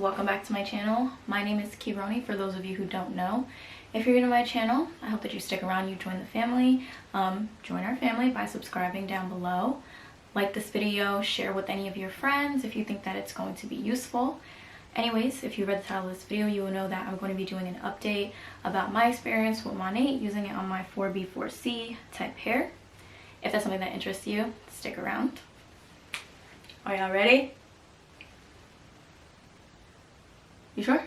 welcome back to my channel. My name is Kironi, for those of you who don't know. If you're new to my channel, I hope that you stick around, you join the family. Join our family by subscribing down below. Like this video, share with any of your friends if you think that it's going to be useful. Anyways, if you read the title of this video, you will know that I'm going to be doing an update about my experience with Monat, using it on my 4B4C type hair. If that's something that interests you, stick around. Are y'all ready? You sure?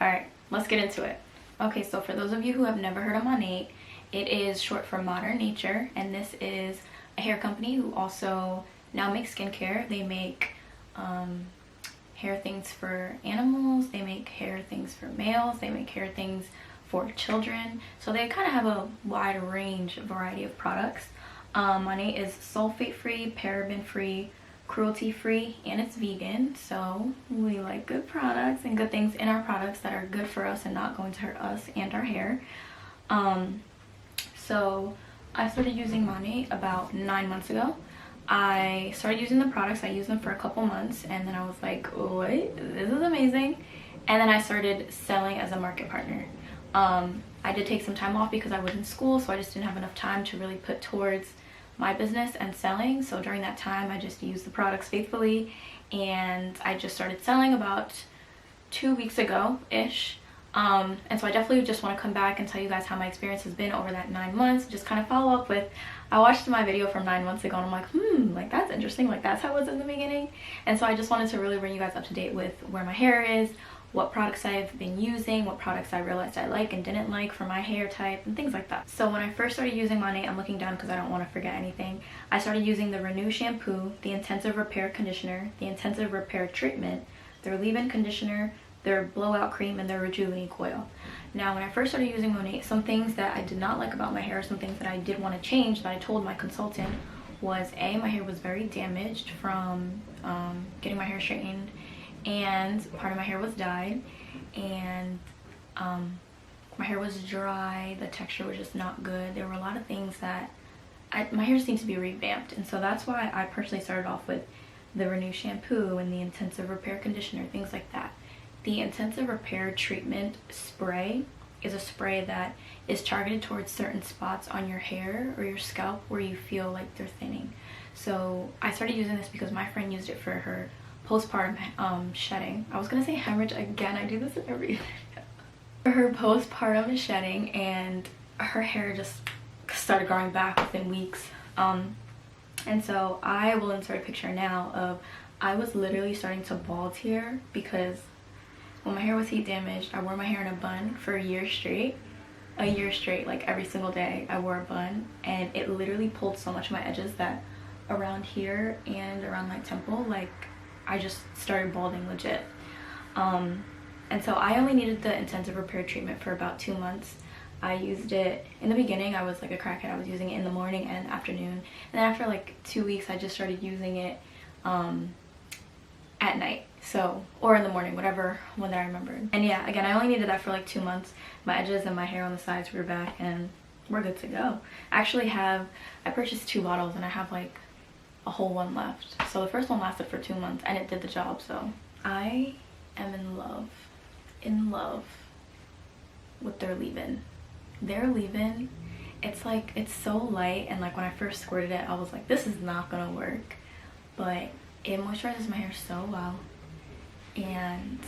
Alright, let's get into it. Okay, so for those of you who have never heard of Monat, it is short for Modern Nature, and this is a hair company who also now makes skincare. They make hair things for animals, they make hair things for males, they make hair things for children. So they kind of have a wide range, variety of products. Monat is sulfate-free, paraben-free, cruelty-free, and it's vegan. So we like good products and good things in our products that are good for us and not going to hurt us and our hair. So I started using Monat about 9 months ago. I started using the products. I used them for a couple months, and then I was like, wait, this is amazing. And then I started selling as a market partner. I did take some time off because I was in school, so I just didn't have enough time to really put towards my business and selling. So during that time, I just used the products faithfully, and I just started selling about 2 weeks ago-ish. And so I definitely just want to come back and tell you guys how my experience has been over that 9 months. Just kind of follow up with, I watched my video from 9 months ago and I'm like, like that's interesting, like that's how it was in the beginning. And so I just wanted to really bring you guys up to date with where my hair is, what products I've been using, what products I realized I like and didn't like for my hair type, and things like that. So when I first started using Monat, I'm looking down because I don't want to forget anything. I started using the Renew shampoo, the Intensive Repair conditioner, the Intensive Repair treatment, their leave-in conditioner, their blowout cream, and their Rejuvenique oil. Now when I first started using Monat, some things that I did not like about my hair, some things that I did want to change that I told my consultant was my hair was very damaged from getting my hair straightened, and part of my hair was dyed, and my hair was dry, the texture was just not good. There were a lot of things that my hair just needs to be revamped, and so that's why I personally started off with the Renew shampoo and the Intensive Repair conditioner, things like that. The Intensive Repair treatment spray is a spray that is targeted towards certain spots on your hair or your scalp where you feel like they're thinning. So I started using this because my friend used it for her postpartum shedding. I was gonna say hemorrhage again, I do this in every video. For her postpartum shedding, and her hair just started growing back within weeks. And so I will insert a picture now of, I was literally starting to bald here because when my hair was heat damaged, I wore my hair in a bun for a year straight, like every single day I wore a bun, and it literally pulled so much of my edges that around here and around my temple, like I just started balding legit. And so I only needed the Intensive Repair treatment for about 2 months. I used it in the beginning. I was like a crackhead. I was using it in the morning and afternoon, and then after like 2 weeks I just started using it at night, so, or in the morning, whatever one that I remembered. And yeah, again, I only needed that for like 2 months. My edges and my hair on the sides grew back, and we're good to go. I actually I purchased 2 bottles, and I have like a whole one left. So the first one lasted for 2 months, and it did the job. So I am in love with their leave-in. Their leave-in, it's like, it's so light, and like when I first squirted it, I was like, this is not gonna work, but it moisturizes my hair so well, and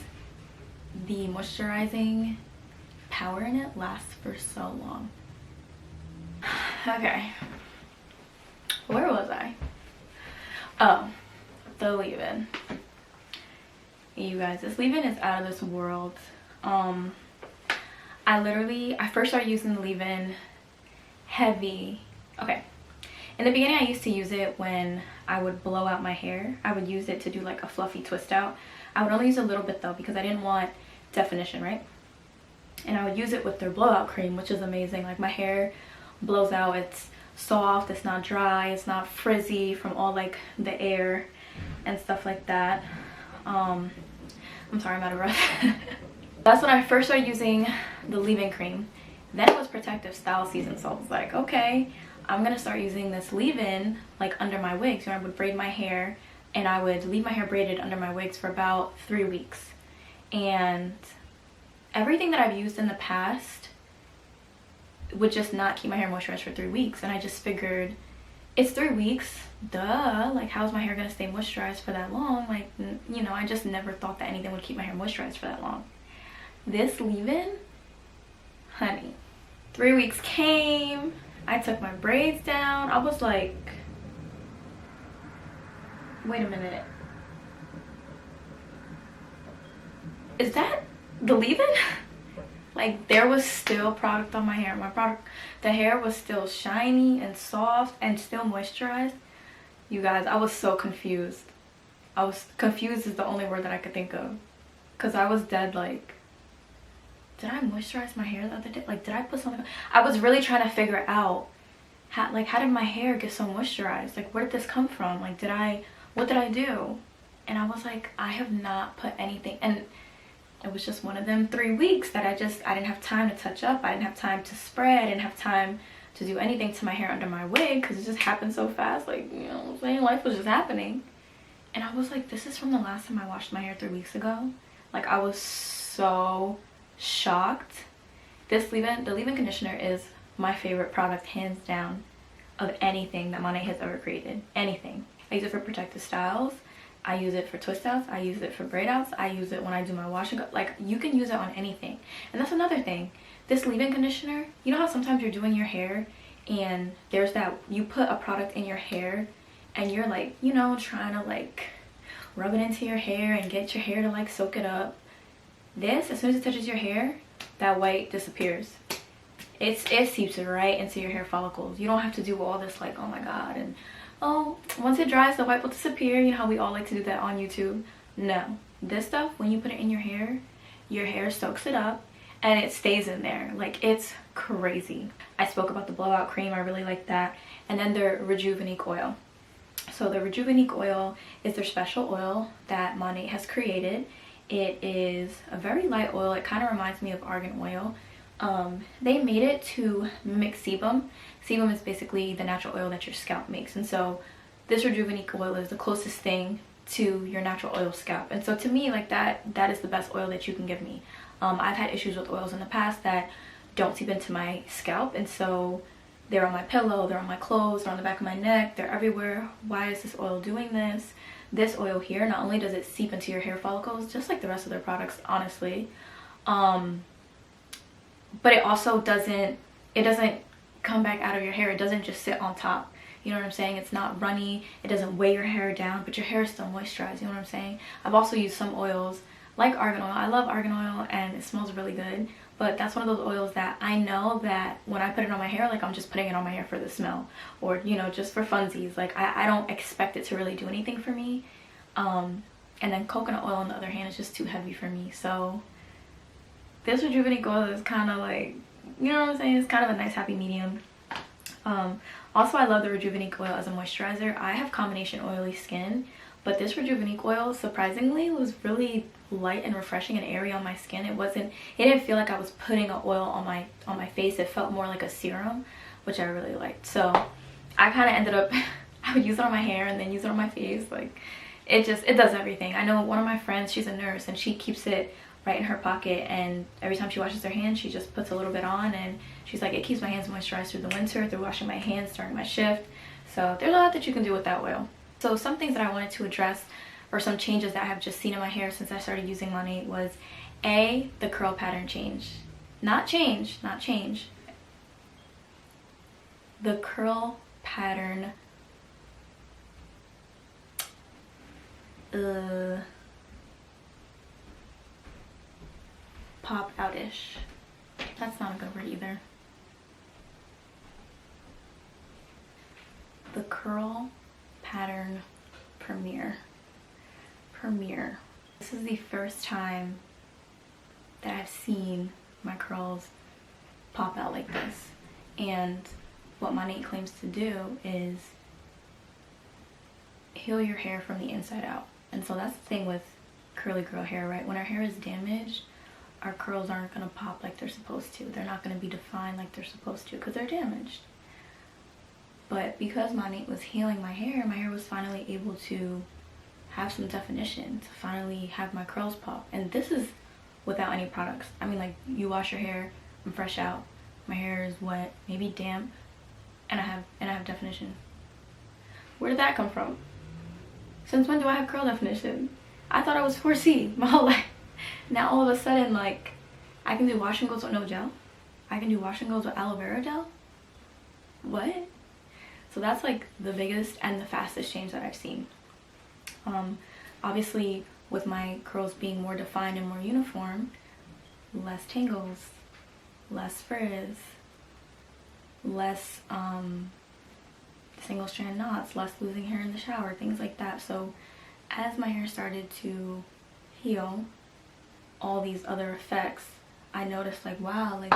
the moisturizing power in it lasts for so long. Okay, where was I? Oh, the leave-in. You guys, this leave-in is out of this world. I first started using the leave-in heavy. Okay, in the beginning I used to use it when I would blow out my hair. I would use it to do like a fluffy twist out. I would only use a little bit though because I didn't want definition, right? And I would use it with their blowout cream, which is amazing. Like my hair blows out, it's soft, it's not dry, it's not frizzy from all like the air and stuff like that. I'm sorry, I'm out of breath. That's when I first started using the leave-in cream. Then it was protective style season, so I was like, okay, I'm gonna start using this leave-in like under my wigs. You know, I would braid my hair, and I would leave my hair braided under my wigs for about 3 weeks. And everything that I've used in the past would just not keep my hair moisturized for 3 weeks. And I just figured, it's 3 weeks, duh, like how's my hair gonna stay moisturized for that long? Like, you know, I just never thought that anything would keep my hair moisturized for that long. This leave-in, honey, 3 weeks came, I took my braids down. I was like, wait a minute, is that the leave-in? Like, there was still product on my hair. The hair was still shiny and soft and still moisturized. You guys, I was so confused. Confused is the only word that I could think of, because I was dead like, did I moisturize my hair the other day? Like, did I put something? I was really trying to figure out how did my hair get so moisturized? Like, where did this come from? Like, what did I do? And I was like, I have not put anything. And it was just one of them 3 weeks that I didn't have time to touch up. I didn't have time to spray. I didn't have time to do anything to my hair under my wig, because it just happened so fast. Like, you know what I'm saying? Life was just happening. And I was like, this is from the last time I washed my hair 3 weeks ago. Like, I was so shocked. The leave-in conditioner is my favorite product, hands down, of anything that Monat has ever created. Anything. I use it for protective styles. I use it for twist outs. I use it for braid outs. I use it when I do my wash and go. Like, you can use it on anything. And that's another thing. This leave-in conditioner, you know how sometimes you're doing your hair and there's that, you put a product in your hair and you're like, you know, trying to like rub it into your hair and get your hair to like soak it up. This, as soon as it touches your hair, that white disappears. It seeps right into your hair follicles. You don't have to do all this like, oh my god, and oh, once it dries the white will disappear. You know how we all like to do that on YouTube? No. This stuff, when you put it in your hair soaks it up and it stays in there. Like, it's crazy. I spoke about the blowout cream. I really like that. And then their Rejuvenique oil. So the Rejuvenique oil is their special oil that Monat has created. It is a very light oil. It kind of reminds me of argan oil. They made it to mimic sebum. Sebum is basically the natural oil that your scalp makes, and so this Rejuvenique oil is the closest thing to your natural oil scalp. And so to me, like, that is the best oil that you can give me. I've had issues with oils in the past that don't seep into my scalp, and so they're on my pillow, they're on my clothes, they're on the back of my neck, they're everywhere. Why is this oil doing this? This oil here, not only does it seep into your hair follicles, just like the rest of their products, honestly, but it also doesn't come back out of your hair. It doesn't just sit on top. You know what I'm saying? It's not runny. It doesn't weigh your hair down, but your hair is still moisturized. You know what I'm saying? I've also used some oils like argan oil. I love argan oil and it smells really good, but that's one of those oils that I know that when I put it on my hair, like, I'm just putting it on my hair for the smell, or, you know, just for funsies. Like, I don't expect it to really do anything for me. And then coconut oil on the other hand is just too heavy for me. So this Rejuvenique oil is kind of like, you know what I'm saying, it's kind of a nice happy medium. Also, I love the Rejuvenique oil as a moisturizer. I have combination oily skin, but this Rejuvenique oil surprisingly was really light and refreshing and airy on my skin. It didn't feel like I was putting an oil on my face. It felt more like a serum, which I really liked. So I kind of ended up I would use it on my hair and then use it on my face. Like, it does everything. I know one of my friends, she's a nurse, and she keeps it right in her pocket, and every time she washes her hands, she just puts a little bit on, and she's like, it keeps my hands moisturized through the winter, through washing my hands during my shift. So there's a lot that you can do with that oil. So some things that I wanted to address, or some changes that I have just seen in my hair since I started using Monat, was the curl pattern change. Not change. The curl pattern pop out-ish. That's not a good word either. The curl pattern premiere. This is the first time that I've seen my curls pop out like this. And what Monat claims to do is heal your hair from the inside out. And so that's the thing with curly girl hair, right? When our hair is damaged, our curls aren't going to pop like they're supposed to. They're not going to be defined like they're supposed to because they're damaged. But because Monat was healing my hair was finally able to have some definition, to finally have my curls pop. And this is without any products. I mean, like, you wash your hair, I'm fresh out, my hair is wet, maybe damp, and I have definition. Where did that come from? Since when do I have curl definition? I thought I was 4C my whole life. Now all of a sudden, like, I can do wash and goes with no gel. I can do wash and goes with aloe vera gel. What? So that's like the biggest and the fastest change that I've seen. Obviously with my curls being more defined and more uniform, less tangles, less frizz, less single strand knots, less losing hair in the shower, things like that. So as my hair started to heal, all these other effects, I noticed, like, wow, like,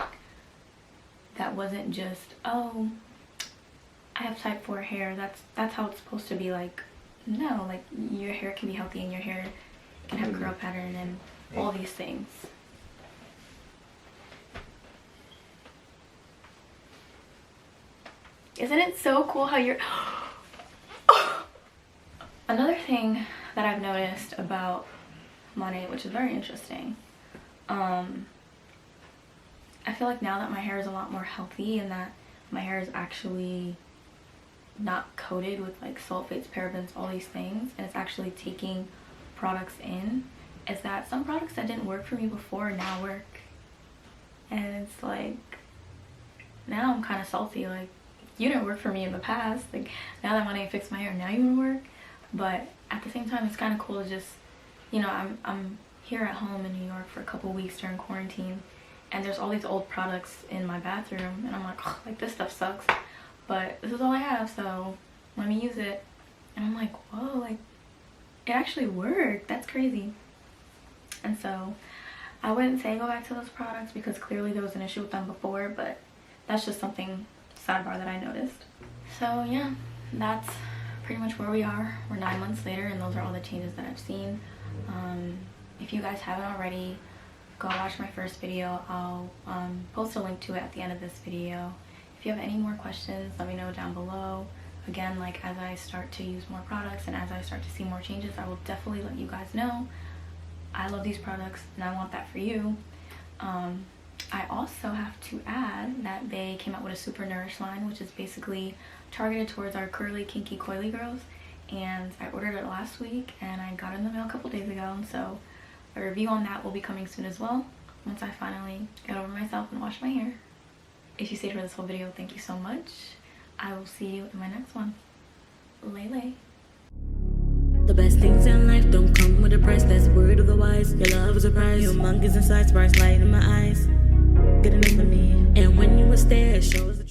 that wasn't just, oh, I have type 4 hair, that's how it's supposed to be. Like, no, like, your hair can be healthy and your hair can have a curl pattern and all these things. Isn't it so cool how you're... Another thing that I've noticed about Monat, which is very interesting, I feel like now that my hair is a lot more healthy and that my hair is actually not coated with like sulfates, parabens, all these things, and it's actually taking products in, is that some products that didn't work for me before now work. And it's like, now I'm kind of salty, like, you didn't work for me in the past, like, now that Monat fixed my hair, now you want to work. But at the same time, it's kind of cool to just, you know, I'm here at home in New York for a couple weeks during quarantine, and there's all these old products in my bathroom, and I'm like, oh, like, this stuff sucks, but this is all I have, so let me use it. And I'm like, whoa, like, it actually worked. That's crazy. And so I wouldn't say go back to those products because clearly there was an issue with them before, but that's just something sidebar that I noticed. So yeah, that's pretty much where we are. We're 9 months later, and those are all the changes that I've seen. If you guys haven't already, go watch my first video. I'll post a link to it at the end of this video. If you have any more questions, let me know down below. Again, like, as I start to use more products and as I start to see more changes, I will definitely let you guys know. I love these products and I want that for you. I also have to add that they came out with a Super Nourish line, which is basically targeted towards our curly, kinky, coily girls. And I ordered it last week and I got it in the mail a couple days ago. And so a review on that will be coming soon as well, once I finally get over myself and wash my hair. If you stayed for this whole video, thank you so much. I will see you in my next one. Lay. The best things in life don't come with a price. That's the word of the wise. Your love is a prize. Your monkeys inside, sparks light in my eyes.